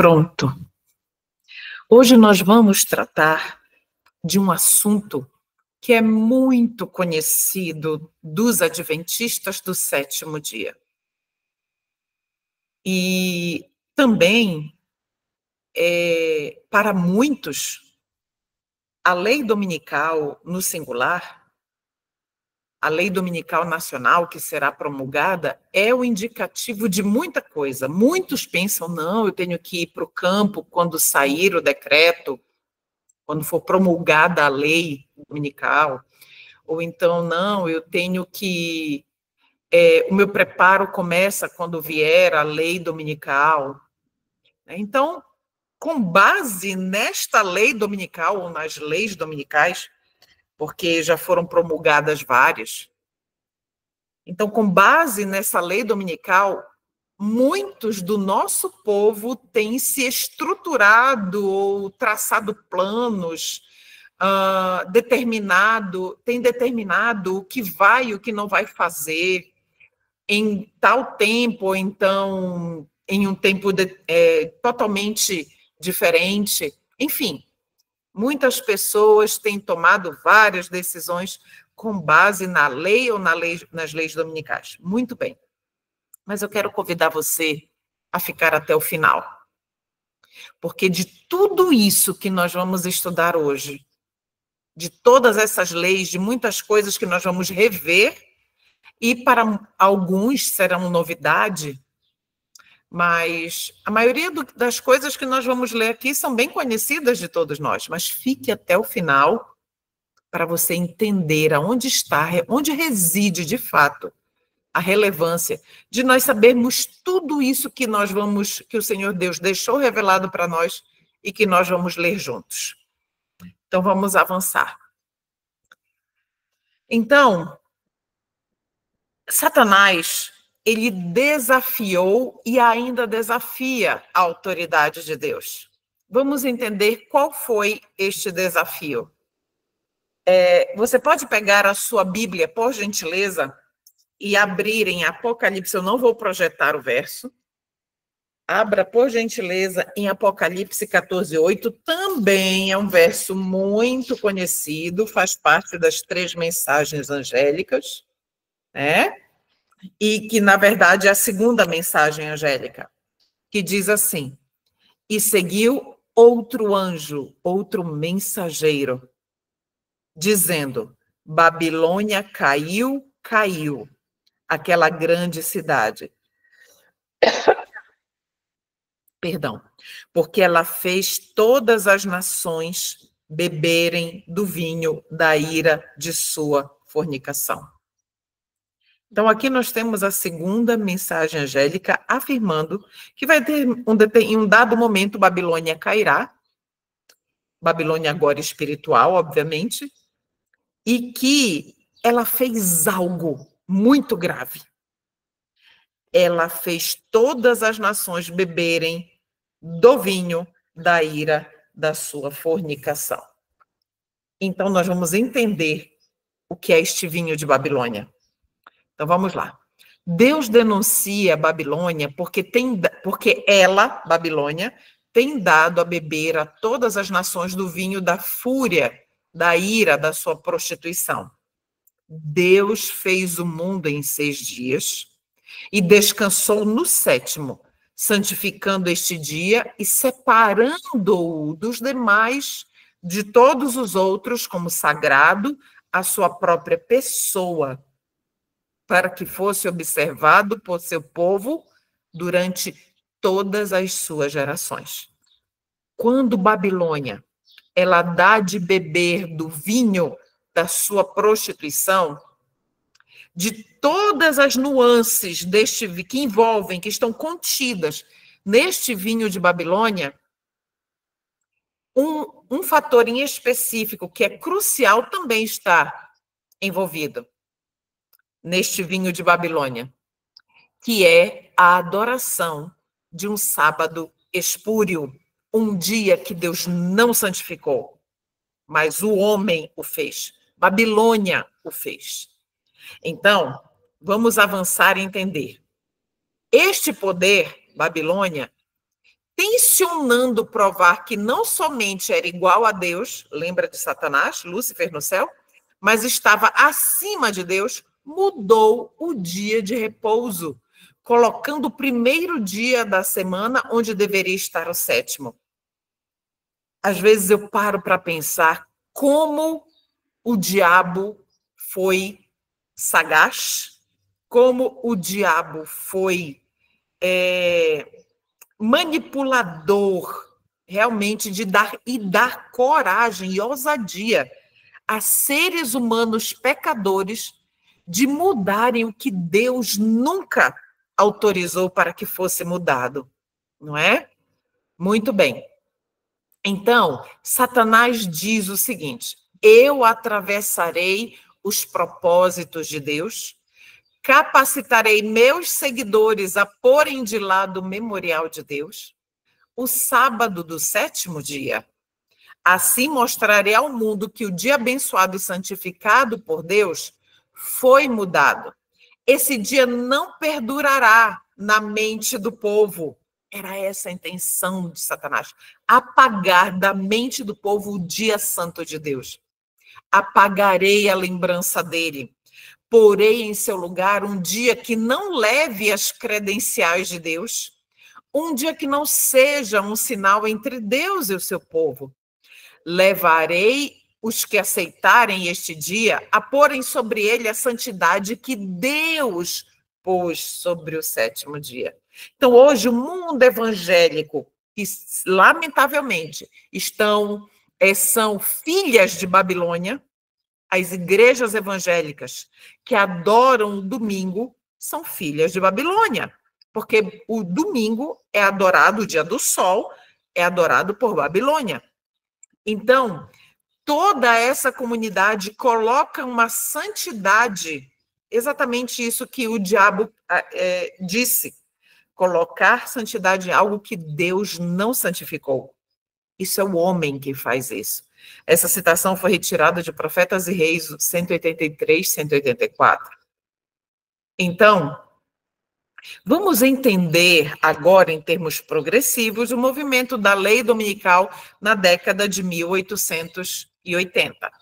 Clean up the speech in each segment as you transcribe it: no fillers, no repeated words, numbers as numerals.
Pronto. Hoje nós vamos tratar de um assunto que é muito conhecido dos adventistas do sétimo dia. E também, para muitos, a lei dominical no singular, a lei dominical nacional que será promulgada, é o indicativo de muita coisa. Muitos pensam, não, eu tenho que ir para o campo quando sair o decreto, quando for promulgada a lei dominical, ou então, não, eu tenho que... o meu preparo começa quando vier a lei dominical. Então, com base nesta lei dominical, ou nas leis dominicais, porque já foram promulgadas várias, então, com base nessa lei dominical, muitos do nosso povo têm se estruturado ou traçado planos, tem determinado o que vai e o que não vai fazer em tal tempo, ou então em um tempo totalmente diferente. Enfim, muitas pessoas têm tomado várias decisões com base na lei ou nas leis dominicais. Muito bem. Mas eu quero convidar você a ficar até o final. Porque de tudo isso que nós vamos estudar hoje, de todas essas leis, de muitas coisas que nós vamos rever, e para alguns serão novidade, mas a maioria das coisas que nós vamos ler aqui são bem conhecidas de todos nós, mas fique até o final para você entender onde reside de fato a relevância de nós sabermos tudo isso que que o Senhor Deus deixou revelado para nós e que nós vamos ler juntos. Então, vamos avançar. Então, Satanás, ele desafiou e ainda desafia a autoridade de Deus. Vamos entender qual foi este desafio. Você pode pegar a sua Bíblia, por gentileza, e abrir em Apocalipse. Eu não vou projetar o verso. Abra, por gentileza, em Apocalipse 14:8. Também é um verso muito conhecido, faz parte das 3 mensagens angélicas, né? E que, na verdade, é a segunda mensagem angélica, que diz assim: e seguiu outro anjo, outro mensageiro, dizendo: Babilônia caiu, caiu, aquela grande cidade. Perdão, porque ela fez todas as nações beberem do vinho da ira de sua fornicação. Então, aqui nós temos a segunda mensagem angélica afirmando que vai ter em um dado momento Babilônia cairá, Babilônia agora espiritual, obviamente, e que ela fez algo muito grave. Ela fez todas as nações beberem do vinho da ira da sua fornicação. Então, nós vamos entender o que é este vinho de Babilônia. Então, vamos lá. Deus denuncia a Babilônia porque ela, Babilônia, tem dado a beber a todas as nações do vinho da fúria, da ira, da sua prostituição. Deus fez o mundo em 6 dias e descansou no 7º, santificando este dia e separando-o dos demais, de todos os outros, como sagrado, a sua própria pessoa, para que fosse observado por seu povo durante todas as suas gerações. Quando Babilônia, ela dá de beber do vinho da sua prostituição, de todas as nuances que estão contidas neste vinho de Babilônia, um fator em específico que é crucial também está envolvido neste vinho de Babilônia, que é a adoração de um sábado espúrio, um dia que Deus não santificou, mas o homem o fez, Babilônia o fez. Então, vamos avançar e entender. Este poder, Babilônia, tensionando provar que não somente era igual a Deus, lembra de Satanás, Lúcifer no céu, mas estava acima de Deus, mudou o dia de repouso, colocando o primeiro dia da semana onde deveria estar o sétimo. Às vezes eu paro para pensar como o diabo foi sagaz, como o diabo foi manipulador, realmente, de dar coragem e ousadia a seres humanos pecadores de mudarem o que Deus nunca autorizou para que fosse mudado, não é? Muito bem. Então, Satanás diz o seguinte: eu atravessarei os propósitos de Deus, capacitarei meus seguidores a porem de lado o memorial de Deus, o sábado do sétimo dia. Assim mostrarei ao mundo que o dia abençoado e santificado por Deus foi mudado. Esse dia não perdurará na mente do povo. Era essa a intenção de Satanás. Apagar da mente do povo o dia santo de Deus. Apagarei a lembrança dele. Porei em seu lugar um dia que não leve as credenciais de Deus. Um dia que não seja um sinal entre Deus e o seu povo. Levarei os que aceitarem este dia a porem sobre ele a santidade que Deus pôs sobre o sétimo dia. Então, hoje, o mundo evangélico, que lamentavelmente são filhas de Babilônia, as igrejas evangélicas que adoram o domingo são filhas de Babilônia, porque o domingo é adorado, o dia do sol é adorado por Babilônia. Então, toda essa comunidade coloca uma santidade, exatamente isso que o diabo disse, colocar santidade em algo que Deus não santificou. Isso é o homem que faz isso. Essa citação foi retirada de Profetas e Reis 183, 184. Então, vamos entender agora, em termos progressivos, o movimento da lei dominical na década de 1880.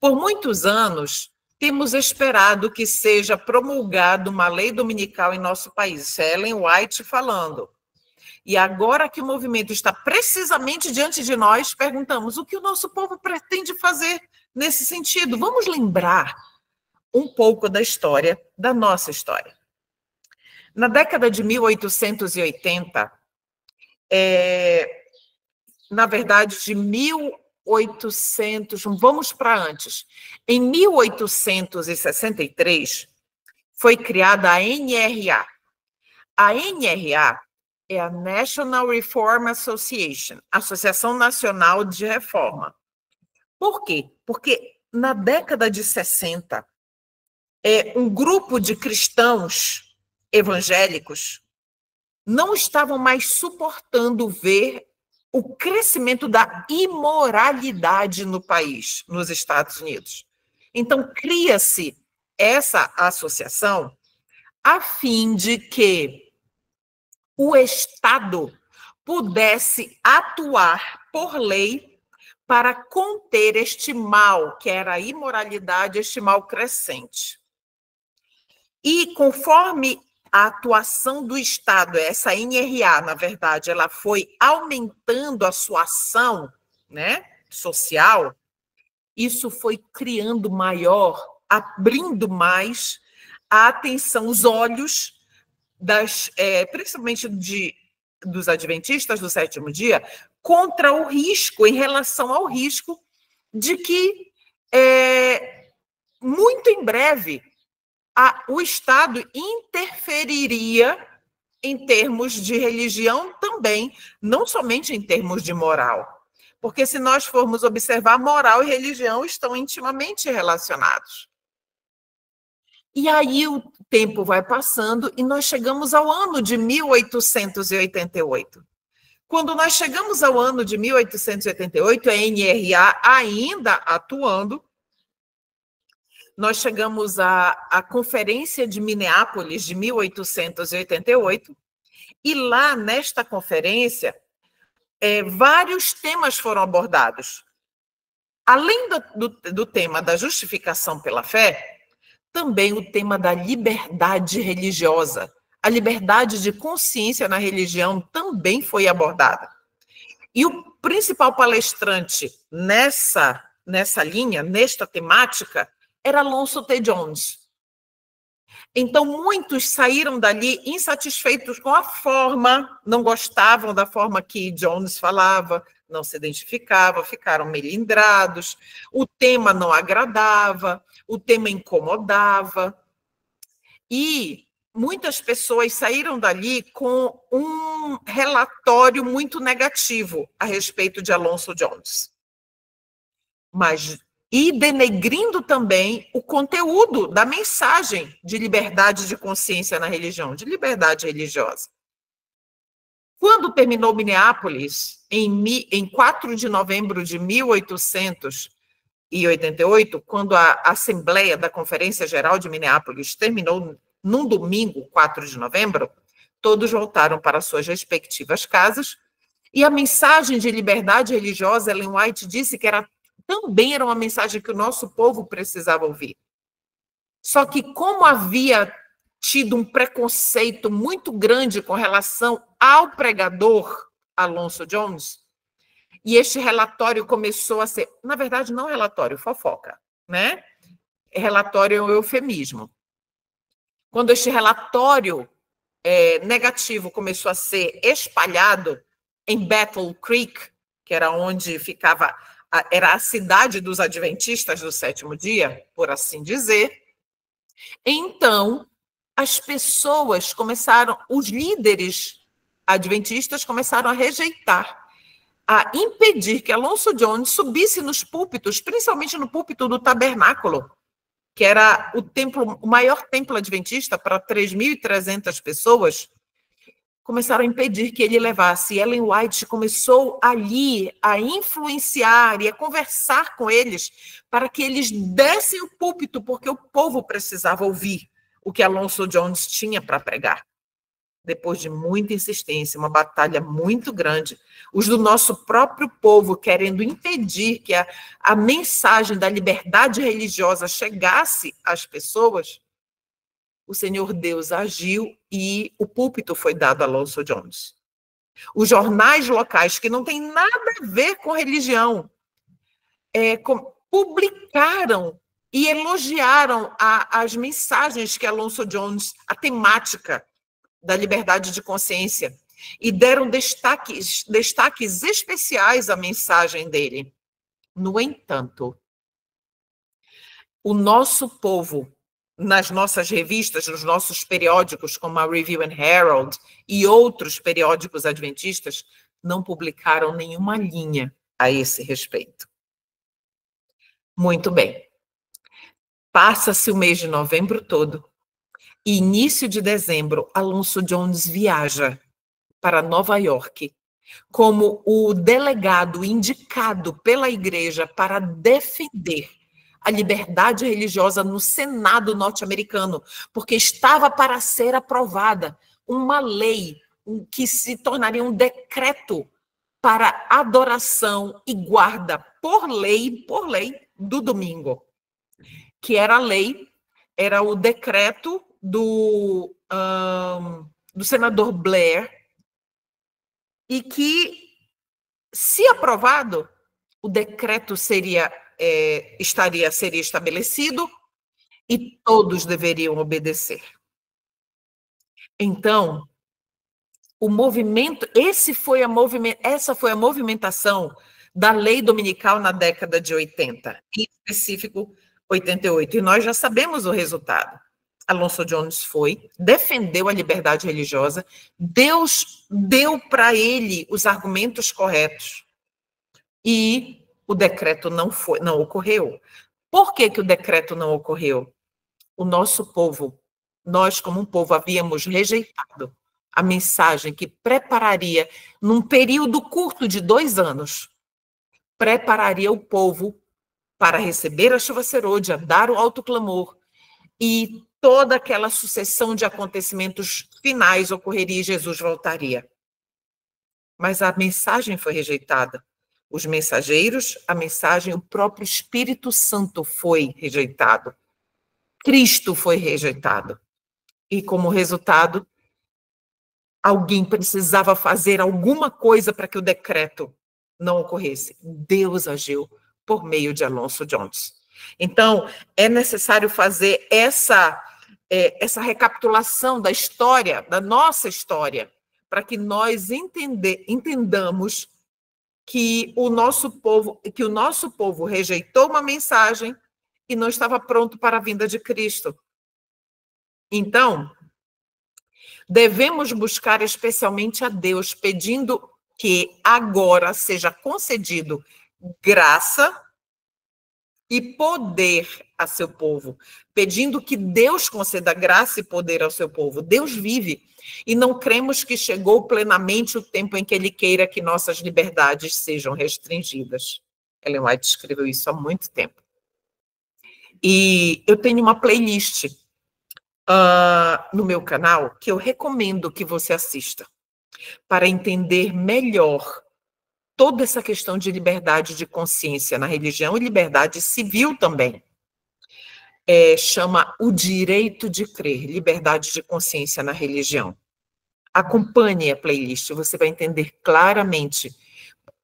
Por muitos anos, temos esperado que seja promulgada uma lei dominical em nosso país. Isso é Ellen White falando. E agora que o movimento está precisamente diante de nós, perguntamos o que o nosso povo pretende fazer nesse sentido. Vamos lembrar um pouco da história, da nossa história. Na década de 1880, na verdade, de 1800, vamos para antes. Em 1863, foi criada a NRA. A NRA é a National Reform Association, Associação Nacional de Reforma. Por quê? Porque na década de 60, um grupo de cristãos evangélicos não estavam mais suportando ver o crescimento da imoralidade no país, nos Estados Unidos. Então, cria-se essa associação a fim de que o Estado pudesse atuar por lei para conter este mal, que era a imoralidade, este mal crescente. E conforme a atuação do Estado, essa NRA, na verdade, ela foi aumentando a sua ação, né, social, isso foi criando maior, abrindo mais a atenção, os olhos, principalmente dos adventistas do sétimo dia, contra o risco, em relação ao risco de que, muito em breve, o Estado interferiria em termos de religião também, não somente em termos de moral. Porque se nós formos observar, moral e religião estão intimamente relacionados. E aí o tempo vai passando e nós chegamos ao ano de 1888. Quando nós chegamos ao ano de 1888, a NRA ainda atuando, nós chegamos à Conferência de Minneapolis de 1888, e lá, nesta conferência, vários temas foram abordados. Além do tema da justificação pela fé, também o tema da liberdade religiosa. A liberdade de consciência na religião também foi abordada. E o principal palestrante nessa linha, nesta temática, era Alonso T. Jones. Então, muitos saíram dali insatisfeitos com a forma, não gostavam da forma que Jones falava, não se identificavam, ficaram melindrados, o tema não agradava, o tema incomodava. E muitas pessoas saíram dali com um relatório muito negativo a respeito de Alonso Jones. E denegrindo também o conteúdo da mensagem de liberdade de consciência na religião, de liberdade religiosa. Quando terminou Minneapolis, em 4 de novembro de 1888, quando a Assembleia da Conferência Geral de Minneapolis terminou num domingo, 4 de novembro, todos voltaram para suas respectivas casas, e a mensagem de liberdade religiosa, Ellen White disse que também era uma mensagem que o nosso povo precisava ouvir. Só que como havia tido um preconceito muito grande com relação ao pregador Alonso Jones, e este relatório começou a ser, na verdade, não relatório, fofoca, né? Relatório é um eufemismo. Quando este relatório negativo começou a ser espalhado em Battle Creek, que era onde ficava, era a cidade dos adventistas do sétimo dia, por assim dizer, então as pessoas começaram, os líderes adventistas começaram a rejeitar, a impedir que Alonso Jones subisse nos púlpitos, principalmente no púlpito do tabernáculo, que era o maior templo adventista para 3.300 pessoas, começaram a impedir que ele levasse. Ellen White começou ali a influenciar e a conversar com eles para que eles dessem o púlpito, porque o povo precisava ouvir o que Alonso Jones tinha para pregar. Depois de muita insistência, uma batalha muito grande, os do nosso próprio povo querendo impedir que a mensagem da liberdade religiosa chegasse às pessoas, o Senhor Deus agiu e o púlpito foi dado a Alonso Jones. Os jornais locais, que não têm nada a ver com religião, publicaram e elogiaram as mensagens que Alonso Jones, a temática da liberdade de consciência, e deram destaques especiais à mensagem dele. No entanto, o nosso povo, nas nossas revistas, nos nossos periódicos, como a Review and Herald e outros periódicos adventistas, não publicaram nenhuma linha a esse respeito. Muito bem. Passa-se o mês de novembro todo. E início de dezembro, Alonso Jones viaja para Nova York como o delegado indicado pela igreja para defender a liberdade religiosa no Senado norte-americano, porque estava para ser aprovada uma lei que se tornaria um decreto para adoração e guarda por lei do domingo, que era a lei, era o decreto do senador Blair, e que, se aprovado, o decreto seria estabelecido e todos deveriam obedecer. Então, o movimento, essa foi a movimentação da lei dominical na década de 80, em específico 88, e nós já sabemos o resultado. Alonso Jones defendeu a liberdade religiosa, Deus deu para ele os argumentos corretos, e o decreto não ocorreu. Por que o decreto não ocorreu? O nosso povo, nós como um povo, havíamos rejeitado a mensagem que prepararia, num período curto de 2 anos, prepararia o povo para receber a chuva serôdia, dar o alto clamor, e toda aquela sucessão de acontecimentos finais ocorreria e Jesus voltaria. mas a mensagem foi rejeitada. Os mensageiros, a mensagem, o próprio Espírito Santo foi rejeitado. Cristo foi rejeitado. E, como resultado, alguém precisava fazer alguma coisa para que o decreto não ocorresse. Deus agiu por meio de Alonso Jones. Então, é necessário fazer essa recapitulação da história, da nossa história, para que nós entendamos que o nosso povo rejeitou uma mensagem e não estava pronto para a vinda de Cristo. Então, devemos buscar especialmente a Deus, pedindo que agora seja concedido graça e poder a seu povo, pedindo que Deus conceda graça e poder ao seu povo. Deus vive e não cremos que chegou plenamente o tempo em que Ele queira que nossas liberdades sejam restringidas. Ellen White escreveu isso há muito tempo. E eu tenho uma playlist no meu canal que eu recomendo que você assista para entender melhor toda essa questão de liberdade de consciência na religião e liberdade civil também. Chama O Direito de Crer, Liberdade de Consciência na Religião. Acompanhe a playlist, você vai entender claramente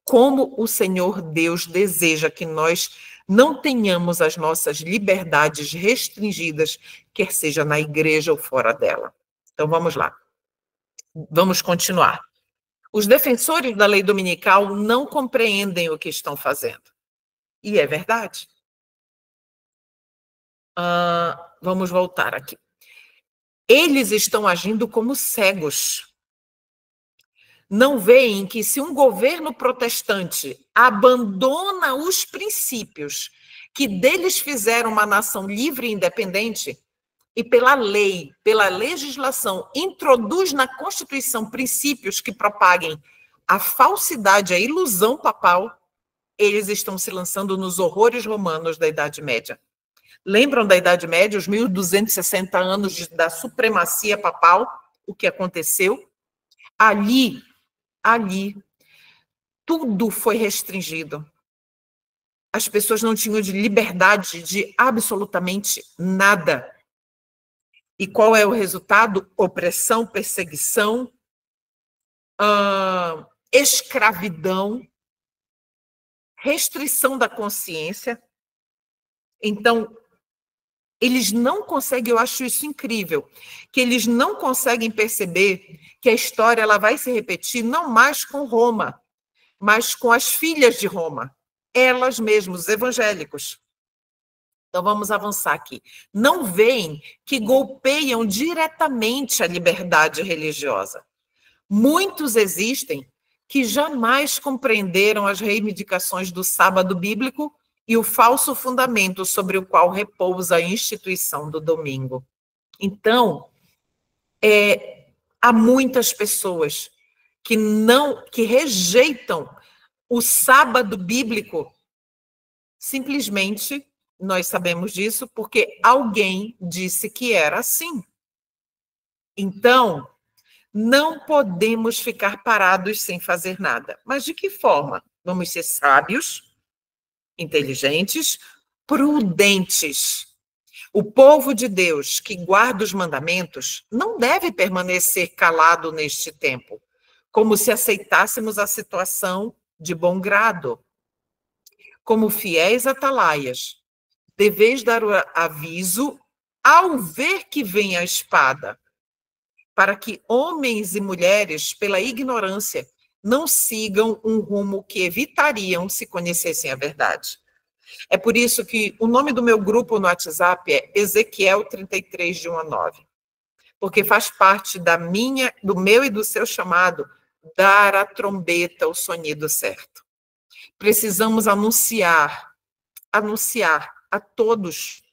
como o Senhor Deus deseja que nós não tenhamos as nossas liberdades restringidas, quer seja na igreja ou fora dela. Então, vamos lá. Vamos continuar. Os defensores da lei dominical não compreendem o que estão fazendo. E é verdade. Vamos voltar aqui. Eles estão agindo como cegos. Não veem que se um governo protestante abandona os princípios que deles fizeram uma nação livre e independente, e pela lei, pela legislação, introduz na Constituição princípios que propaguem a falsidade, a ilusão papal, eles estão se lançando nos horrores romanos da Idade Média. Lembram da Idade Média, os 1260 anos da supremacia papal, o que aconteceu? Ali, tudo foi restringido. As pessoas não tinham de liberdade de absolutamente nada. E qual é o resultado? Opressão, perseguição, escravidão, restrição da consciência. Então, eles não conseguem, eu acho isso incrível, que eles não conseguem perceber que a história ela vai se repetir não mais com Roma, mas com as filhas de Roma, elas mesmas, os evangélicos. Então, vamos avançar aqui. Não veem que golpeiam diretamente a liberdade religiosa. Muitos existem que jamais compreenderam as reivindicações do sábado bíblico e o falso fundamento sobre o qual repousa a instituição do domingo. Então, há muitas pessoas que rejeitam o sábado bíblico, simplesmente, nós sabemos disso, porque alguém disse que era assim. Então, não podemos ficar parados sem fazer nada. Mas de que forma? Vamos ser sábios, inteligentes, prudentes. O povo de Deus que guarda os mandamentos não deve permanecer calado neste tempo, como se aceitássemos a situação de bom grado. Como fiéis atalaias, deveis dar o aviso ao ver que vem a espada, para que homens e mulheres, pela ignorância, não sigam um rumo que evitariam se conhecessem a verdade. É por isso que o nome do meu grupo no WhatsApp é Ezequiel 33, de 1 a 9. Porque faz parte do meu e do seu chamado dar à trombeta o sonido certo. Precisamos anunciar a todos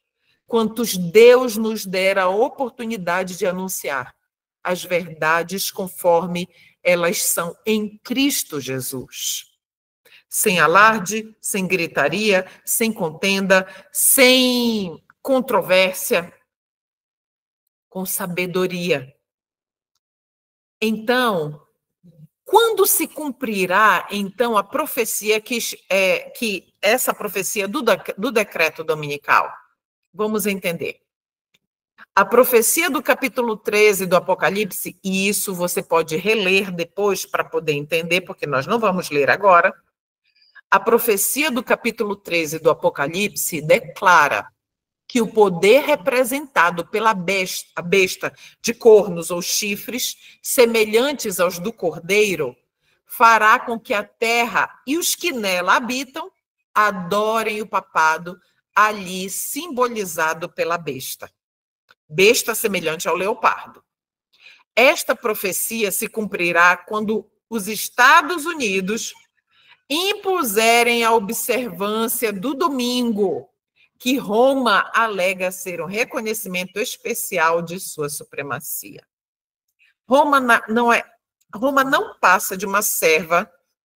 quantos Deus nos der a oportunidade de anunciar as verdades conforme elas são em Cristo Jesus. Sem alarde, sem gritaria, sem contenda, sem controvérsia, com sabedoria. Então, Quando se cumprirá, então, a profecia que essa profecia do decreto dominical? Vamos entender. A profecia do capítulo 13 do Apocalipse, e isso você pode reler depois para poder entender, porque nós não vamos ler agora. A profecia do capítulo 13 do Apocalipse declara que o poder representado pela besta de cornos ou chifres, semelhantes aos do cordeiro, fará com que a terra e os que nela habitam adorem o papado ali simbolizado pela besta. Besta semelhante ao leopardo. Esta profecia se cumprirá quando os Estados Unidos impuserem a observância do domingo, que Roma alega ser um reconhecimento especial de sua supremacia. Roma não passa de uma serva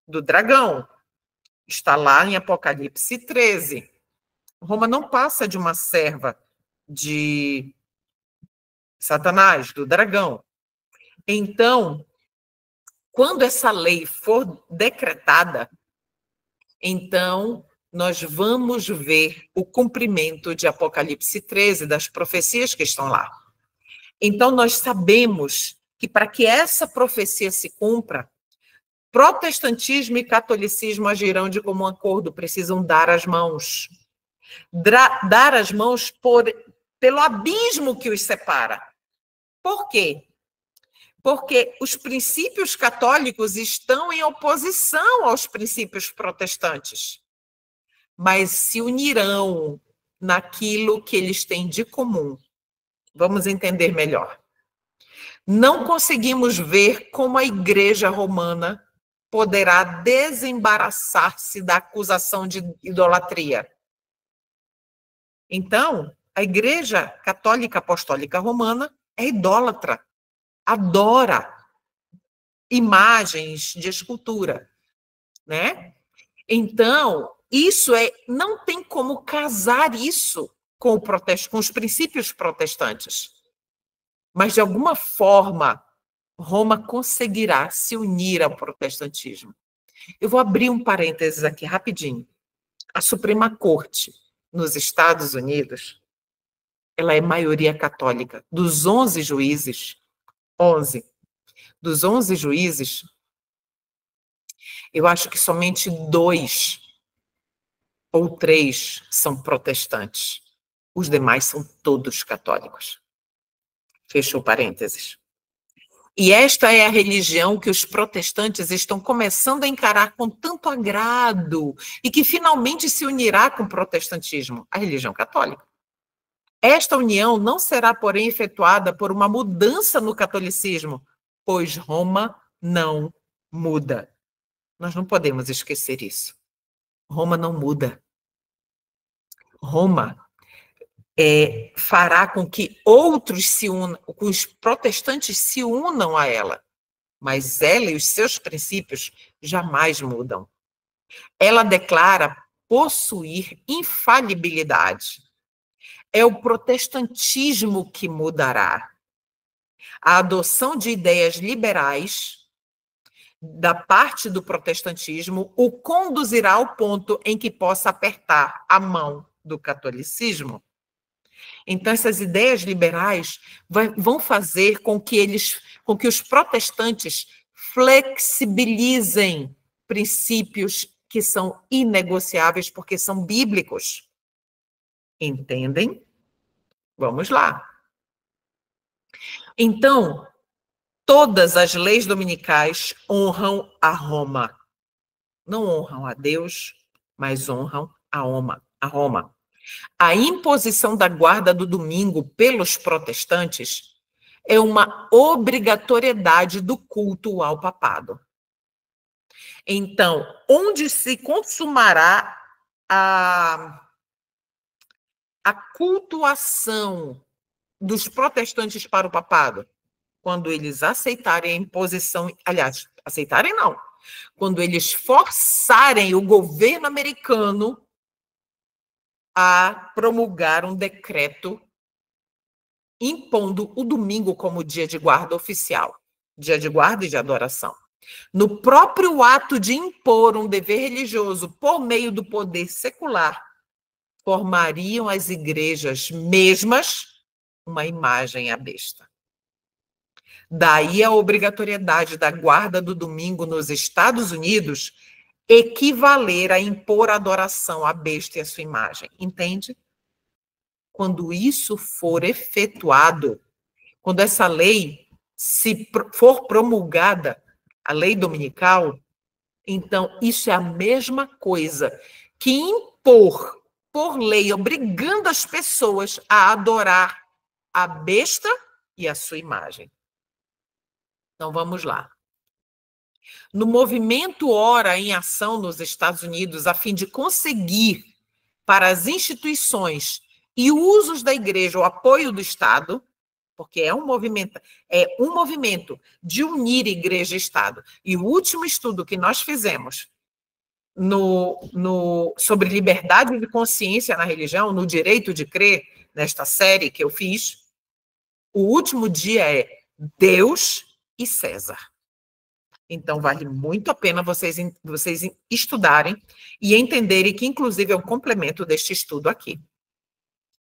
do dragão. Está lá em Apocalipse 13. Roma não passa de uma serva de Satanás, do dragão. Então, quando essa lei for decretada, então nós vamos ver o cumprimento de Apocalipse 13, das profecias que estão lá. Então, nós sabemos que para que essa profecia se cumpra, protestantismo e catolicismo agirão de comum acordo, precisam dar as mãos. Dar as mãos pelo abismo que os separa. Por quê? Porque os princípios católicos estão em oposição aos princípios protestantes, mas se unirão naquilo que eles têm de comum. Vamos entender melhor. Não conseguimos ver como a Igreja Romana poderá desembaraçar-se da acusação de idolatria. Então, a Igreja Católica Apostólica Romana é idólatra, adora imagens de escultura, né? Então, não tem como casar isso com os princípios protestantes. Mas, de alguma forma, Roma conseguirá se unir ao protestantismo. Eu vou abrir um parênteses aqui rapidinho. A Suprema Corte, nos Estados Unidos, ela é maioria católica. Dos 11 juízes, eu acho que somente 2 ou 3 são protestantes. Os demais são todos católicos. Fechou parênteses. E esta é a religião que os protestantes estão começando a encarar com tanto agrado e que finalmente se unirá com o protestantismo, a religião católica. Esta união não será, porém, efetuada por uma mudança no catolicismo, pois Roma não muda. Nós não podemos esquecer isso. Roma não muda. Roma fará com que outros se unam, que os protestantes se unam a ela, mas ela e os seus princípios jamais mudam. Ela declara possuir infalibilidade. É o protestantismo que mudará. A adoção de ideias liberais da parte do protestantismo o conduzirá ao ponto em que possa apertar a mão do catolicismo. Então, essas ideias liberais vão fazer com que os protestantes flexibilizem princípios que são inegociáveis porque são bíblicos. Entendem? Vamos lá. Então, todas as leis dominicais honram a Roma. Não honram a Deus, mas honram a Roma. A imposição da guarda do domingo pelos protestantes é uma obrigatoriedade do culto ao papado. Então, onde se consumará a cultuação dos protestantes para o papado? Quando eles aceitarem a imposição, aliás, aceitarem não, quando eles forçarem o governo americano a promulgar um decreto impondo o domingo como dia de guarda oficial, dia de guarda e de adoração. No próprio ato de impor um dever religioso por meio do poder secular, formariam as igrejas mesmas uma imagem à besta. Daí a obrigatoriedade da guarda do domingo nos Estados Unidos equivaler a impor adoração à besta e à sua imagem. Entende? Quando isso for efetuado, quando essa lei for promulgada, a lei dominical, então isso é a mesma coisa que impor por lei, obrigando as pessoas a adorar a besta e a sua imagem. Então vamos lá. No movimento Ora em Ação nos Estados Unidos, a fim de conseguir para as instituições e usos da igreja o apoio do Estado, porque é um movimento de unir igreja e Estado. E o último estudo que nós fizemos sobre liberdade de consciência na religião, no direito de crer, nesta série que eu fiz, o último dia é Deus e César. Então, vale muito a pena vocês estudarem e entenderem que, inclusive, é um complemento deste estudo aqui.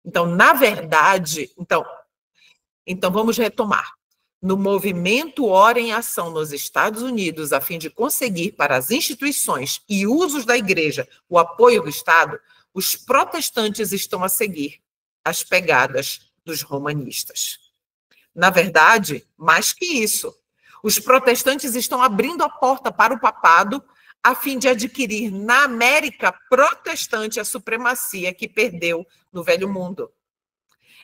Então, na verdade, então vamos retomar. No movimento Ora em Ação nos Estados Unidos, a fim de conseguir para as instituições e usos da igreja o apoio do Estado, os protestantes estão a seguir as pegadas dos romanistas. Na verdade, mais que isso, os protestantes estão abrindo a porta para o papado a fim de adquirir na América protestante a supremacia que perdeu no Velho Mundo.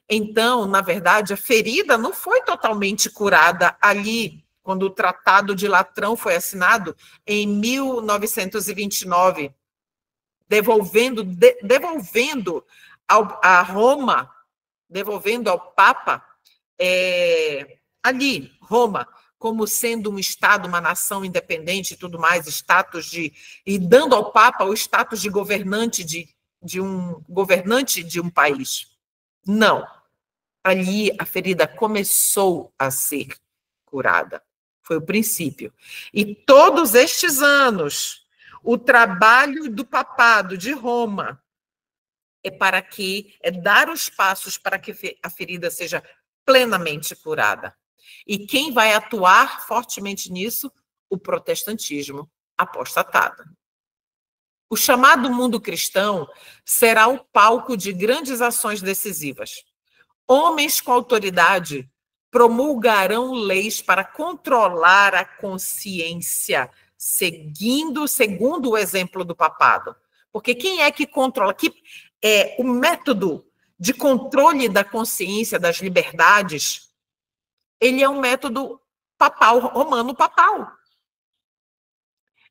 Então, na verdade, a ferida não foi totalmente curada ali, quando o Tratado de Latrão foi assinado em 1929, devolvendo a Roma, devolvendo ao Papa, ali, Roma, como sendo um Estado, uma nação independente e tudo mais, e dando ao Papa o status de governante de um país. Não. Ali a ferida começou a ser curada. Foi o princípio. E todos estes anos, o trabalho do papado de Roma é dar os passos para que a ferida seja plenamente curada. E quem vai atuar fortemente nisso? O protestantismo apostatado. O chamado mundo cristão será o palco de grandes ações decisivas. Homens com autoridade promulgarão leis para controlar a consciência, segundo o exemplo do papado. Porque quem é que controla? O método de controle da consciência, das liberdades, ele é um método papal, romano papal.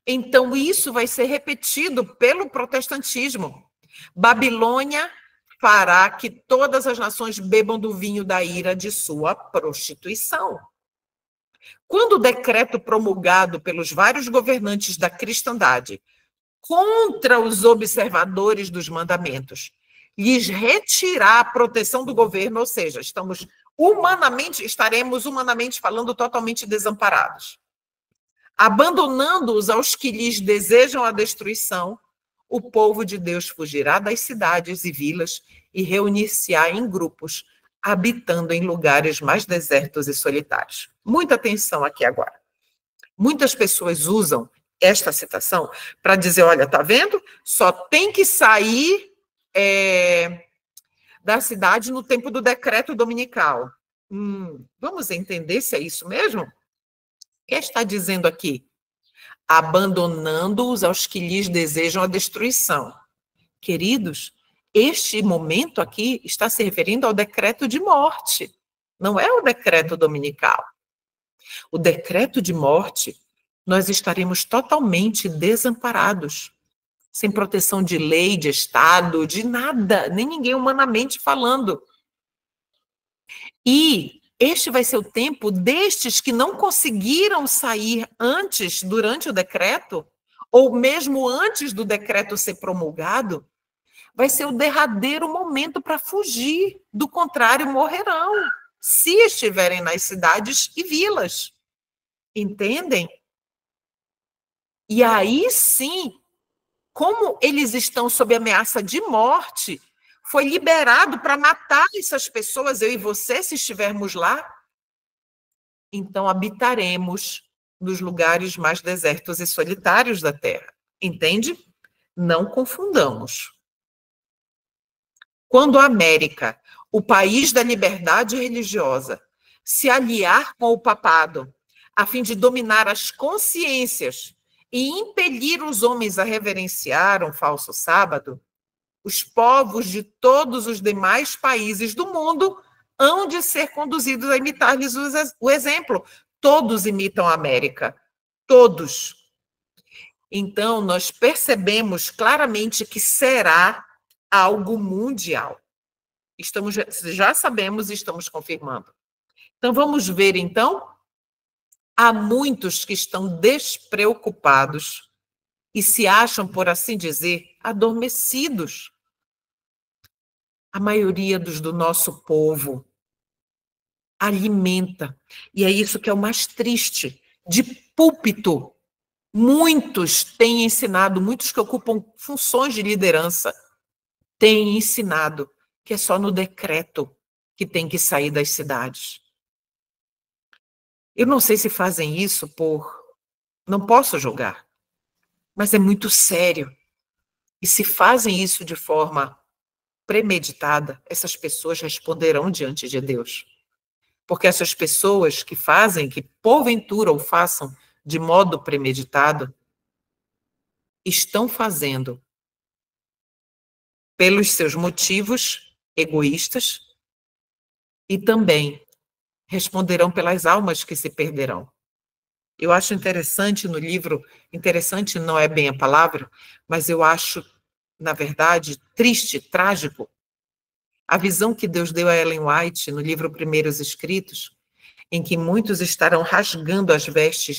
Então, isso vai ser repetido pelo protestantismo. Babilônia fará que todas as nações bebam do vinho da ira de sua prostituição. Quando o decreto promulgado pelos vários governantes da cristandade contra os observadores dos mandamentos lhes retirar a proteção do governo, ou seja, estaremos humanamente falando totalmente desamparados. Abandonando-os aos que lhes desejam a destruição, o povo de Deus fugirá das cidades e vilas e reunir-se-á em grupos, habitando em lugares mais desertos e solitários. Muita atenção aqui agora. Muitas pessoas usam esta citação para dizer, olha, tá vendo? Só tem que sair da cidade no tempo do decreto dominical. Vamos entender se é isso mesmo? O que está dizendo aqui? Abandonando-os aos que lhes desejam a destruição. Queridos, este momento aqui está se referindo ao decreto de morte, não é o decreto dominical. O decreto de morte, nós estaremos totalmente desamparados, sem proteção de lei, de Estado, de nada, nem ninguém humanamente falando. E este vai ser o tempo destes que não conseguiram sair antes, durante o decreto, ou mesmo antes do decreto ser promulgado, vai ser o derradeiro momento para fugir. Do contrário, morrerão, se estiverem nas cidades e vilas. Entendem? E aí sim, como eles estão sob ameaça de morte, foi liberado para matar essas pessoas, eu e você, se estivermos lá. Então habitaremos nos lugares mais desertos e solitários da terra. Entende? Não confundamos. Quando a América, o país da liberdade religiosa, se aliar com o papado, a fim de dominar as consciências e impelir os homens a reverenciar um falso sábado, os povos de todos os demais países do mundo hão de ser conduzidos a imitar-lhes o exemplo. Todos imitam a América. Todos. Então, nós percebemos claramente que será algo mundial. Já sabemos e estamos confirmando. Então, vamos ver, então, há muitos que estão despreocupados e se acham, por assim dizer, adormecidos. A maioria do nosso povo alimenta, e é isso que é o mais triste, de púlpito. Muitos têm ensinado, muitos que ocupam funções de liderança, têm ensinado que é só no decreto que tem que sair das cidades. Eu não sei se fazem isso não posso julgar, mas é muito sério. E se fazem isso de forma premeditada, essas pessoas responderão diante de Deus. Porque essas pessoas que fazem, que porventura o façam de modo premeditado, estão fazendo pelos seus motivos egoístas e também responderão pelas almas que se perderão. Eu acho interessante no livro, interessante não é bem a palavra, mas eu acho, na verdade, triste, trágico, a visão que Deus deu a Ellen White no livro Primeiros Escritos, em que muitos estarão rasgando as vestes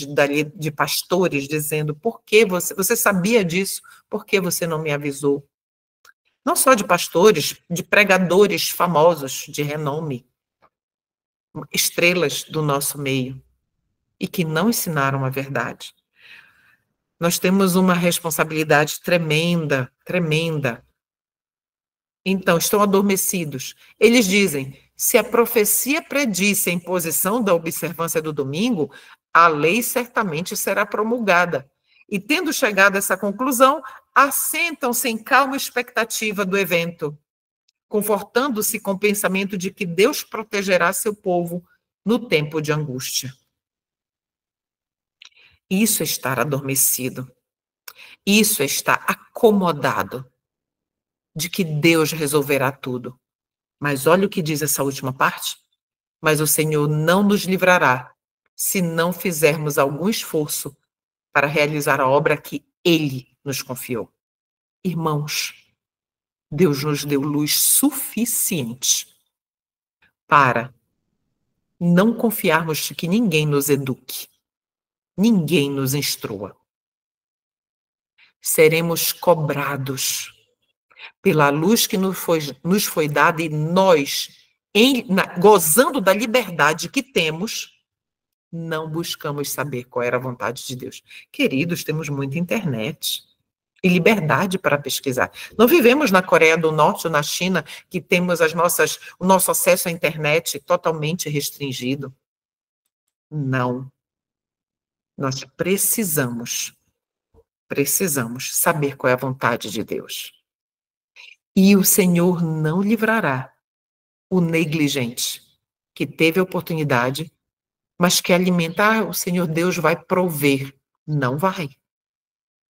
de pastores, dizendo, por que você sabia disso? Por que você não me avisou? Não só de pastores, de pregadores famosos, de renome, estrelas do nosso meio, e que não ensinaram a verdade. Nós temos uma responsabilidade tremenda, tremenda. Então, estão adormecidos. Eles dizem, se a profecia predisse a imposição da observância do domingo, a lei certamente será promulgada. E, tendo chegado a essa conclusão, assentam-se em calma expectativa do evento, confortando-se com o pensamento de que Deus protegerá seu povo no tempo de angústia. Isso é estar adormecido. Isso é estar acomodado de que Deus resolverá tudo. Mas olha o que diz essa última parte. Mas o Senhor não nos livrará se não fizermos algum esforço para realizar a obra que Ele nos confiou. Irmãos, Deus nos deu luz suficiente para não confiarmos que ninguém nos eduque, ninguém nos instrua. Seremos cobrados pela luz que nos foi dada e nós, gozando da liberdade que temos, não buscamos saber qual era a vontade de Deus. Queridos, temos muita internet e liberdade para pesquisar. Não vivemos na Coreia do Norte ou na China, que temos o nosso acesso à internet totalmente restringido. Não. Nós precisamos saber qual é a vontade de Deus. E o Senhor não livrará o negligente, que teve a oportunidade, mas que alimentar, o Senhor Deus vai prover. Não vai.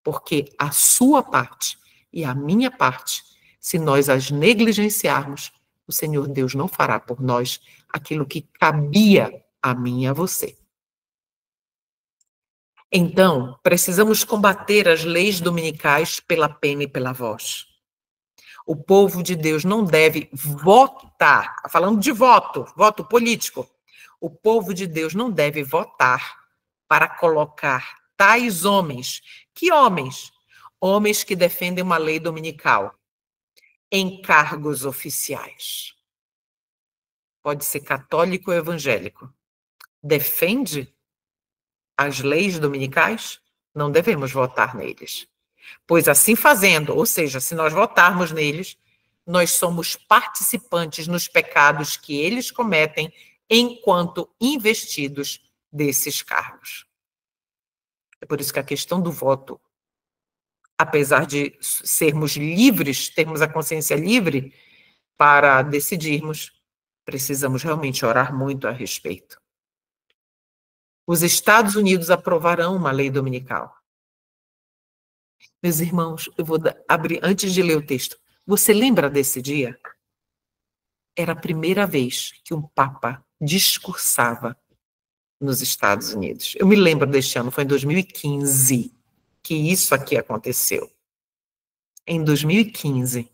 Porque a sua parte e a minha parte, se nós as negligenciarmos, o Senhor Deus não fará por nós aquilo que cabia a mim e a você. Então, precisamos combater as leis dominicais pela pena e pela voz. O povo de Deus não deve votar, falando de voto político. O povo de Deus não deve votar para colocar tais homens. Que homens? Homens que defendem uma lei dominical em cargos oficiais. Pode ser católico ou evangélico. Defende as leis dominicais? não devemos votar neles. Pois assim fazendo, ou seja, se nós votarmos neles, nós somos participantes nos pecados que eles cometem enquanto investidos desses cargos. É por isso que a questão do voto, apesar de sermos livres, termos a consciência livre para decidirmos, precisamos realmente orar muito a respeito. Os Estados Unidos aprovarão uma lei dominical. Meus irmãos, eu vou abrir, antes de ler o texto, você lembra desse dia? Era a primeira vez que um papa discursava nos Estados Unidos. Eu me lembro deste ano, foi em 2015 que isso aqui aconteceu. Em 2015,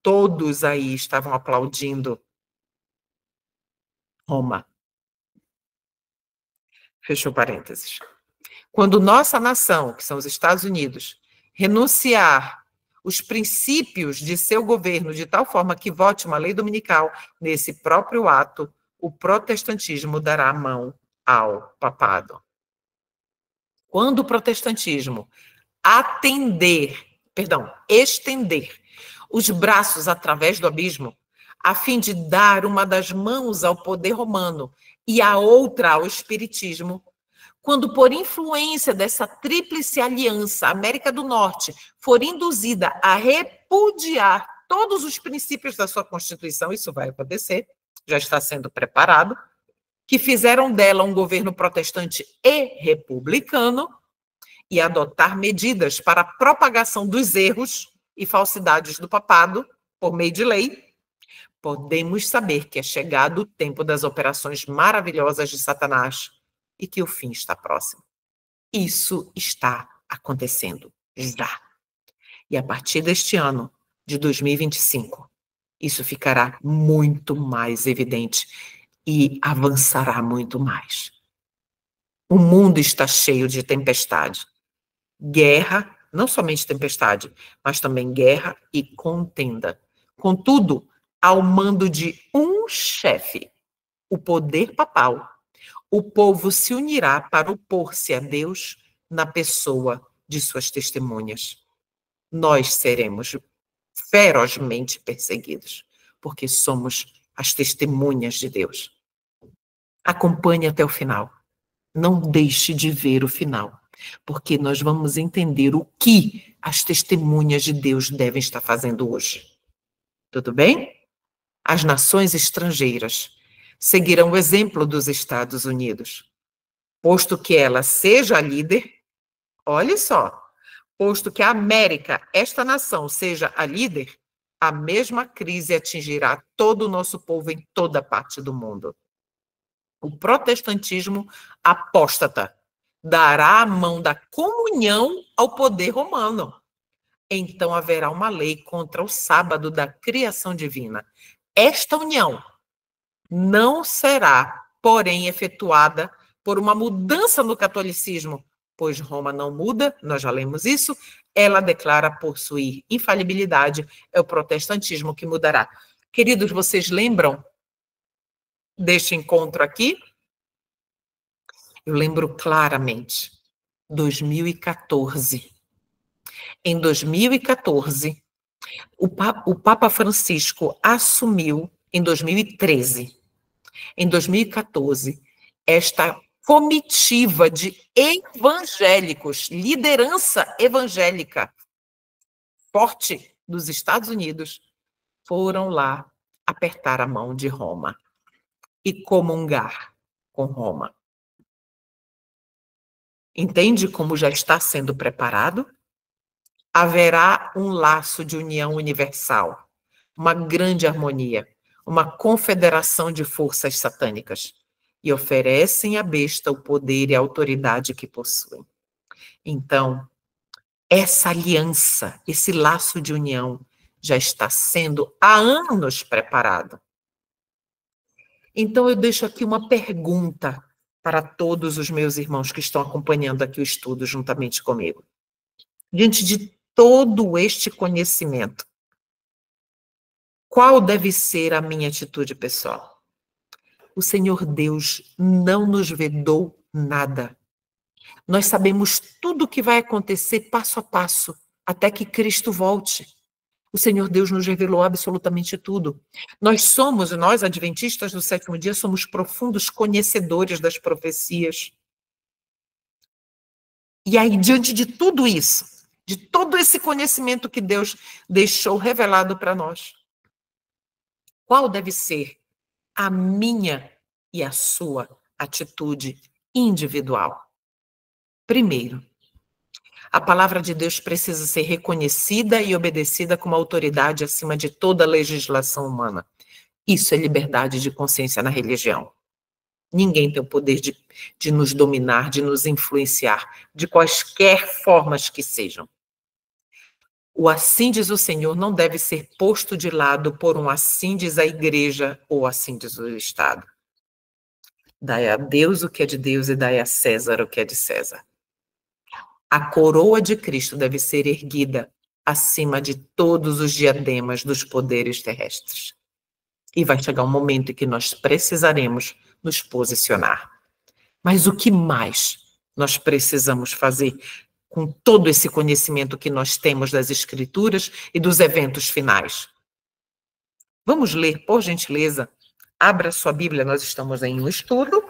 todos aí estavam aplaudindo Roma. Fechou parênteses. Quando nossa nação, que são os Estados Unidos, renunciar os princípios de seu governo de tal forma que vote uma lei dominical, nesse próprio ato, o protestantismo dará a mão ao papado. Quando o protestantismo estender os braços através do abismo, a fim de dar uma das mãos ao poder romano e a outra ao espiritismo, quando por influência dessa tríplice aliança, a América do Norte for induzida a repudiar todos os princípios da sua Constituição, isso vai acontecer, já está sendo preparado, que fizeram dela um governo protestante e republicano, e adotar medidas para a propagação dos erros e falsidades do papado, por meio de lei, podemos saber que é chegado o tempo das operações maravilhosas de Satanás e que o fim está próximo. Isso está acontecendo já. E a partir deste ano, de 2025, isso ficará muito mais evidente e avançará muito mais. O mundo está cheio de tempestade. Guerra, não somente tempestade, mas também guerra e contenda. Contudo, ao mando de um chefe, o poder papal, o povo se unirá para opor-se a Deus na pessoa de suas testemunhas. Nós seremos ferozmente perseguidos, porque somos as testemunhas de Deus. Acompanhe até o final. Não deixe de ver o final, porque nós vamos entender o que as testemunhas de Deus devem estar fazendo hoje. Tudo bem? As nações estrangeiras seguirão o exemplo dos Estados Unidos, posto que ela seja a líder, olhe só, posto que a América, esta nação, seja a líder, a mesma crise atingirá todo o nosso povo em toda parte do mundo. O protestantismo apóstata dará a mão da comunhão ao poder romano. Então haverá uma lei contra o sábado da criação divina. Esta união não será, porém, efetuada por uma mudança no catolicismo, pois Roma não muda, nós já lemos isso, ela declara possuir infalibilidade, é o protestantismo que mudará. Queridos, vocês lembram deste encontro aqui? Eu lembro claramente, 2014. Em 2014, o Papa Francisco assumiu em 2013. Em 2014, esta comitiva de evangélicos, liderança evangélica forte dos Estados Unidos, foram lá apertar a mão de Roma e comungar com Roma. Entende como já está sendo preparado? Haverá um laço de união universal, uma grande harmonia, uma confederação de forças satânicas, e oferecem à besta o poder e a autoridade que possuem. Então, essa aliança, esse laço de união, já está sendo há anos preparado. Então, eu deixo aqui uma pergunta para todos os meus irmãos que estão acompanhando aqui o estudo juntamente comigo. Diante de todo este conhecimento, qual deve ser a minha atitude pessoal? O Senhor Deus não nos vedou nada. Nós sabemos tudo o que vai acontecer passo a passo, até que Cristo volte. O Senhor Deus nos revelou absolutamente tudo. Nós adventistas do sétimo dia, somos profundos conhecedores das profecias. E aí, diante de tudo isso, de todo esse conhecimento que Deus deixou revelado para nós, qual deve ser a minha e a sua atitude individual? Primeiro, a palavra de Deus precisa ser reconhecida e obedecida como autoridade acima de toda legislação humana. Isso é liberdade de consciência na religião. Ninguém tem o poder de nos dominar, de nos influenciar, de quaisquer formas que sejam. O assim diz o Senhor não deve ser posto de lado por um assim diz a igreja ou assim diz o Estado. Dai a Deus o que é de Deus e dai a César o que é de César. A coroa de Cristo deve ser erguida acima de todos os diademas dos poderes terrestres. E vai chegar um momento em que nós precisaremos nos posicionar. Mas o que mais nós precisamos fazer com todo esse conhecimento que nós temos das Escrituras e dos eventos finais? Vamos ler, por gentileza. Abra sua Bíblia, nós estamos em um estudo.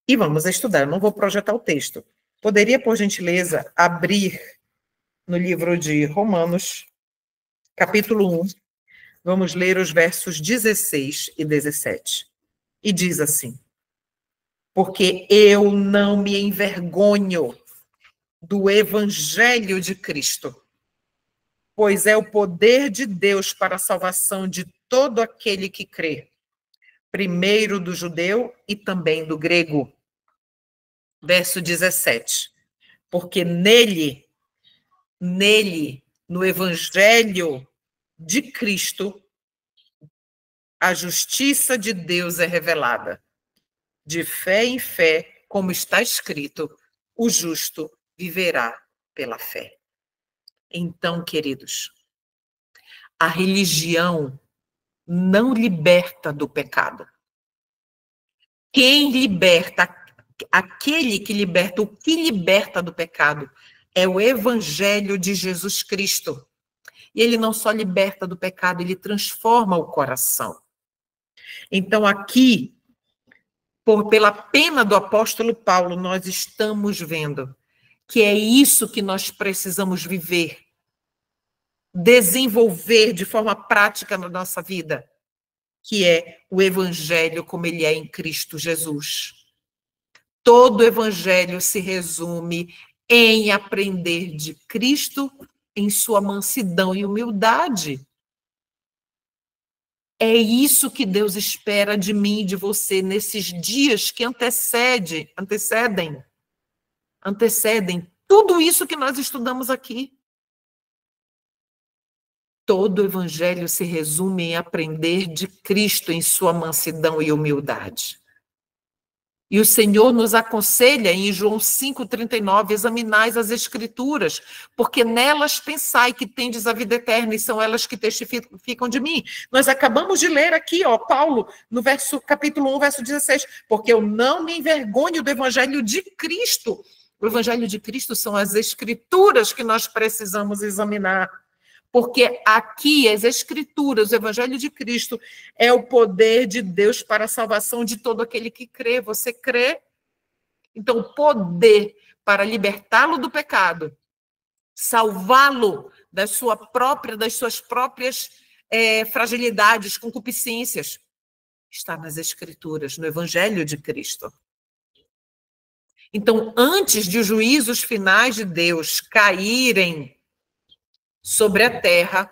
E vamos estudar. Eu não vou projetar o texto. Poderia, por gentileza, abrir no livro de Romanos, capítulo 1. Vamos ler os versos 16 e 17. E diz assim: porque eu não me envergonho do evangelho de Cristo, pois é o poder de Deus para a salvação de todo aquele que crê, primeiro do judeu e também do grego. Verso 17. Porque nele, no evangelho de Cristo, a justiça de Deus é revelada. De fé em fé, como está escrito, o justo viverá pela fé. Então, queridos, a religião não liberta do pecado. Quem liberta, aquele que liberta, o que liberta do pecado é o evangelho de Jesus Cristo. E ele não só liberta do pecado, ele transforma o coração. Então, aqui, pela pena do apóstolo Paulo, nós estamos vendo que é isso que nós precisamos viver, desenvolver de forma prática na nossa vida, que é o evangelho como ele é em Cristo Jesus. Todo o evangelho se resume em aprender de Cristo em sua mansidão e humildade. É isso que Deus espera de mim e de você nesses dias que antecedem tudo isso que nós estudamos aqui. Todo o evangelho se resume em aprender de Cristo em sua mansidão e humildade. E o Senhor nos aconselha em João 5,39, examinais as Escrituras, porque nelas pensai que tendes a vida eterna, e são elas que testificam de mim. Nós acabamos de ler aqui, Paulo, no capítulo 1, verso 16, porque eu não me envergonho do Evangelho de Cristo. O Evangelho de Cristo são as Escrituras que nós precisamos examinar. Porque aqui as Escrituras, o Evangelho de Cristo, é o poder de Deus para a salvação de todo aquele que crê. Você crê? Então, o poder para libertá-lo do pecado, salvá-lo das suas próprias fragilidades, concupiscências, está nas Escrituras, no Evangelho de Cristo. Então, antes de os juízos finais de Deus caírem sobre a terra,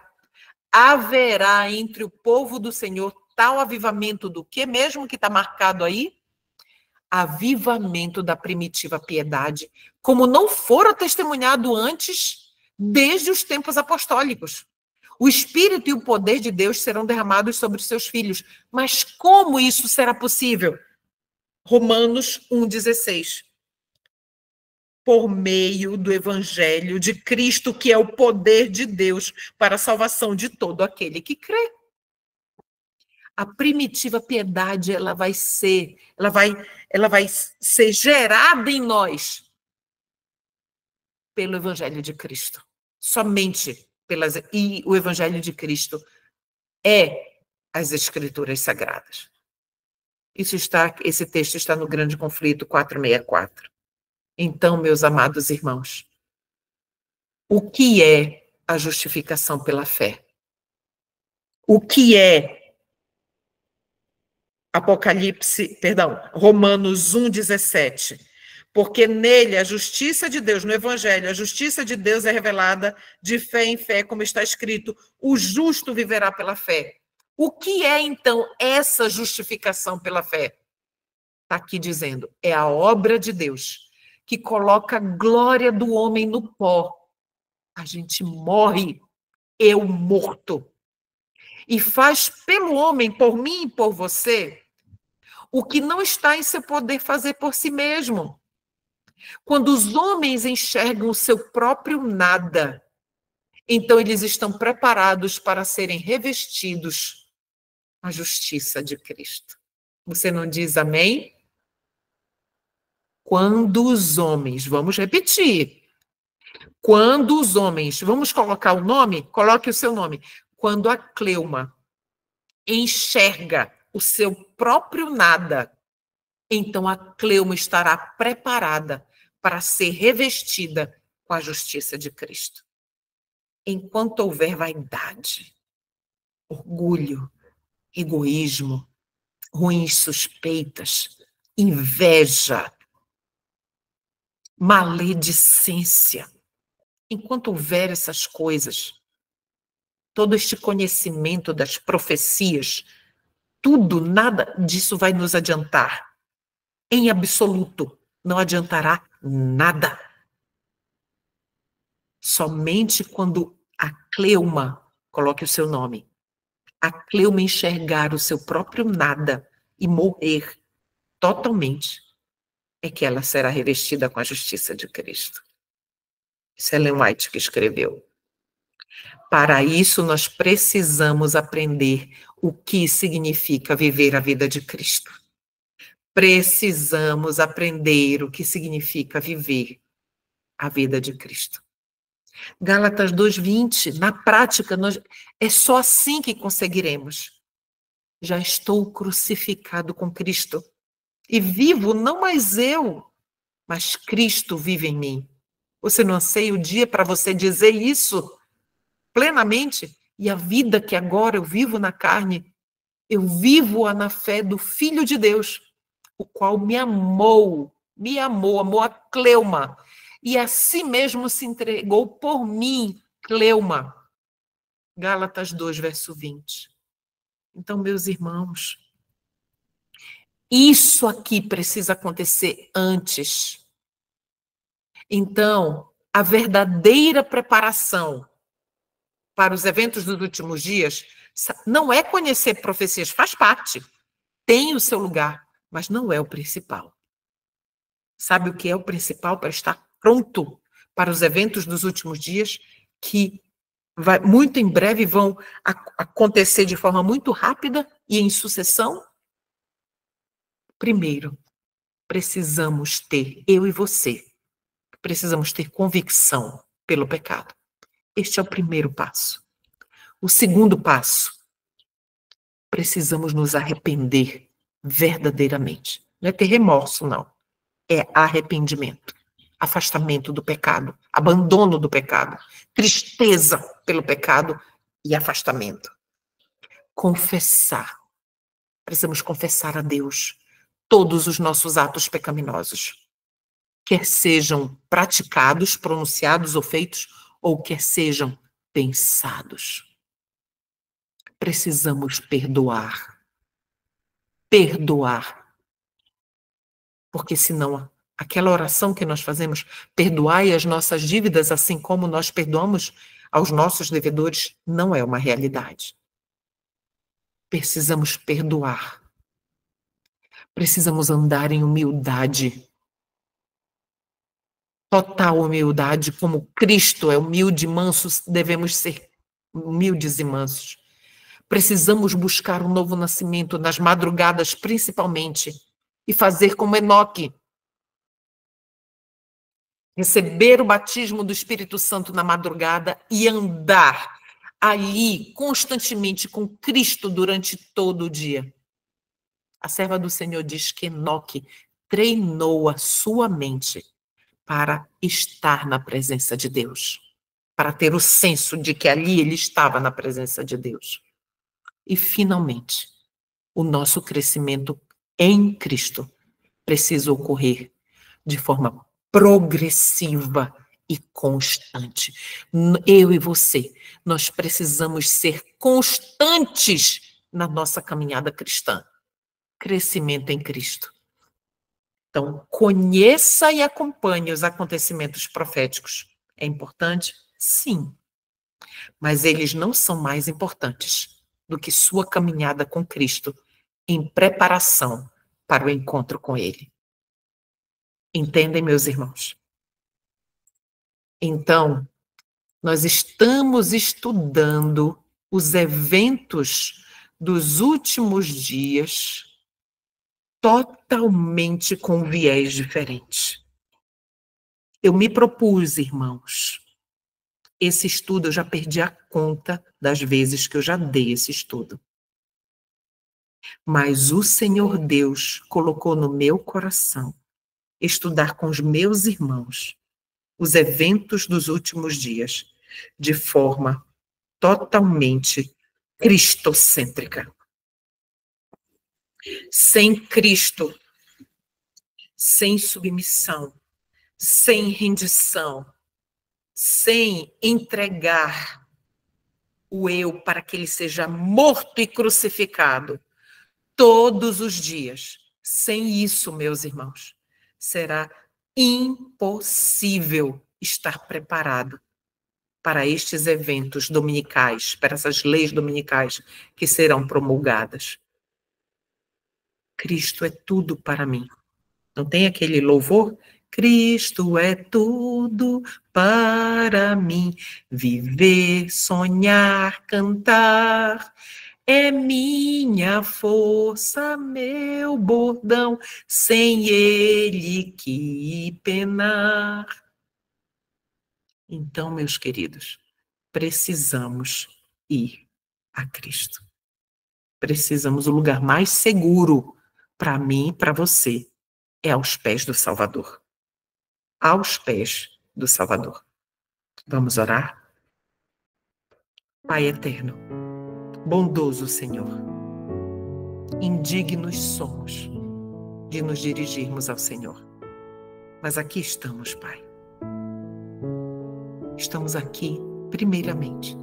haverá entre o povo do Senhor tal avivamento do que mesmo que está marcado aí? Avivamento da primitiva piedade, como não fora testemunhado antes, desde os tempos apostólicos. O Espírito e o poder de Deus serão derramados sobre os seus filhos. Mas como isso será possível? Romanos 1,16. Por meio do evangelho de Cristo, que é o poder de Deus para a salvação de todo aquele que crê. A primitiva piedade, ela vai ser gerada em nós pelo Evangelho de Cristo. Somente e o Evangelho de Cristo é as Escrituras Sagradas. Esse texto está no Grande Conflito 464. Então, meus amados irmãos, o que é a justificação pela fé? O que é Romanos 1,17? Porque nele a justiça de Deus, no Evangelho, a justiça de Deus é revelada de fé em fé, como está escrito, o justo viverá pela fé. O que é, então, essa justificação pela fé? Está aqui dizendo, é a obra de Deus, que coloca a glória do homem no pó. A gente morre, eu morto. E faz pelo homem, por mim e por você, o que não está em seu poder fazer por si mesmo. Quando os homens enxergam o seu próprio nada, então eles estão preparados para serem revestidos com a justiça de Cristo. Você não diz amém? Quando os homens, vamos repetir, quando os homens, vamos colocar o nome? Coloque o seu nome. Quando a Cleuma enxerga o seu próprio nada, então a Cleuma estará preparada para ser revestida com a justiça de Cristo. Enquanto houver vaidade, orgulho, egoísmo, ruins suspeitas, inveja, maledicência, enquanto houver essas coisas, todo este conhecimento das profecias, tudo, nada disso vai nos adiantar. Em absoluto, não adiantará nada. Somente quando a Cleuma, coloque o seu nome, a Cleuma enxergar o seu próprio nada e morrer totalmente, é que ela será revestida com a justiça de Cristo. Isso é Ellen White que escreveu. Para isso, nós precisamos aprender o que significa viver a vida de Cristo. Precisamos aprender o que significa viver a vida de Cristo. Gálatas 2:20, na prática, é só assim que conseguiremos. Já estou crucificado com Cristo e vivo não mais eu, mas Cristo vive em mim. Você não anseia o dia para você dizer isso plenamente? E a vida que agora eu vivo na carne, eu vivo-a na fé do Filho de Deus, o qual me amou a Cleuma, e a si mesmo se entregou por mim, Cleuma. Gálatas 2, verso 20. Então, meus irmãos, isso aqui precisa acontecer antes. Então, a verdadeira preparação para os eventos dos últimos dias não é conhecer profecias, faz parte, tem o seu lugar, mas não é o principal. Sabe o que é o principal para estar pronto para os eventos dos últimos dias, que muito em breve vão acontecer de forma muito rápida e em sucessão? Primeiro, precisamos ter, eu e você, precisamos ter convicção pelo pecado. Este é o primeiro passo. O segundo passo, precisamos nos arrepender verdadeiramente. Não é ter remorso, não. É arrependimento, afastamento do pecado, abandono do pecado, tristeza pelo pecado e afastamento. Confessar. Precisamos confessar a Deus todos os nossos atos pecaminosos, quer sejam praticados, pronunciados ou feitos, ou quer sejam pensados. Precisamos perdoar. Perdoar. Porque senão, aquela oração que nós fazemos, perdoai as nossas dívidas assim como nós perdoamos aos nossos devedores, não é uma realidade. Precisamos perdoar. Precisamos andar em humildade. Total humildade, como Cristo é humilde e manso, devemos ser humildes e mansos. Precisamos buscar um novo nascimento nas madrugadas, principalmente, e fazer como Enoque. Receber o batismo do Espírito Santo na madrugada e andar ali constantemente com Cristo durante todo o dia. A serva do Senhor diz que Enoque treinou a sua mente para estar na presença de Deus, para ter o senso de que ali ele estava na presença de Deus. E, finalmente, o nosso crescimento em Cristo precisa ocorrer de forma progressiva e constante. Eu e você, nós precisamos ser constantes na nossa caminhada cristã. Crescimento em Cristo. Então, conheça e acompanhe os acontecimentos proféticos. É importante? Sim. Mas eles não são mais importantes do que sua caminhada com Cristo em preparação para o encontro com Ele. Entendem, meus irmãos? Então, nós estamos estudando os eventos dos últimos dias totalmente com viés diferente. Eu me propus, irmãos, esse estudo, eu já perdi a conta das vezes que eu já dei esse estudo. Mas o Senhor Deus colocou no meu coração estudar com os meus irmãos os eventos dos últimos dias de forma totalmente cristocêntrica. Sem Cristo, sem submissão, sem rendição, sem entregar o eu para que ele seja morto e crucificado todos os dias. Sem isso, meus irmãos, será impossível estar preparado para estes eventos dominicais, para essas leis dominicais que serão promulgadas. Cristo é tudo para mim. Não tem aquele louvor? Cristo é tudo para mim. Viver, sonhar, cantar é minha força, meu bordão. Sem ele que penar. Então, meus queridos, precisamos ir a Cristo. Precisamos, o lugar mais seguro para mim e para você é aos pés do Salvador. Aos pés do Salvador. Vamos orar? Pai eterno, bondoso Senhor, indignos somos de nos dirigirmos ao Senhor. Mas aqui estamos, Pai. Estamos aqui, primeiramente,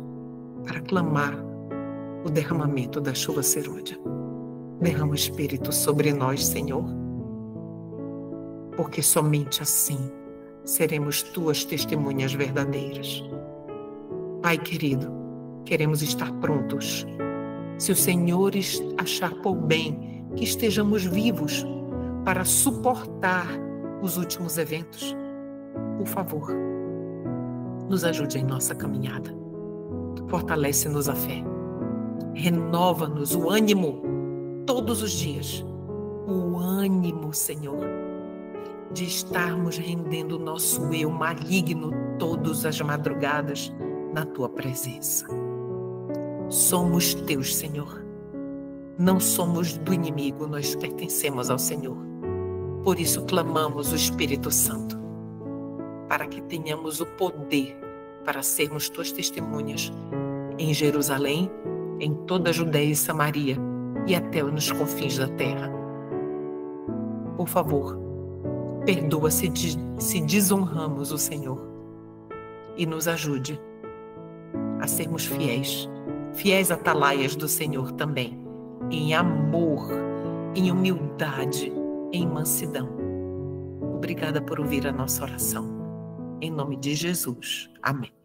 para clamar o derramamento da chuva serôdia. Derrama o Espírito sobre nós, Senhor, porque somente assim seremos tuas testemunhas verdadeiras. Pai querido, queremos estar prontos. Se o Senhor achar por bem que estejamos vivos para suportar os últimos eventos, por favor, nos ajude em nossa caminhada. Fortalece-nos a fé. Renova-nos o ânimo todos os dias. O ânimo, Senhor, de estarmos rendendo o nosso eu maligno todas as madrugadas na Tua presença. Somos Teus, Senhor. Não somos do inimigo, nós pertencemos ao Senhor. Por isso clamamos o Espírito Santo, para que tenhamos o poder para sermos Tuas testemunhas em Jerusalém, em toda a Judéia e Samaria e até nos confins da terra. Por favor, perdoa se desonramos o Senhor e nos ajude a sermos fiéis atalaias do Senhor também, em amor, em humildade, em mansidão. Obrigada por ouvir a nossa oração. Em nome de Jesus. Amém.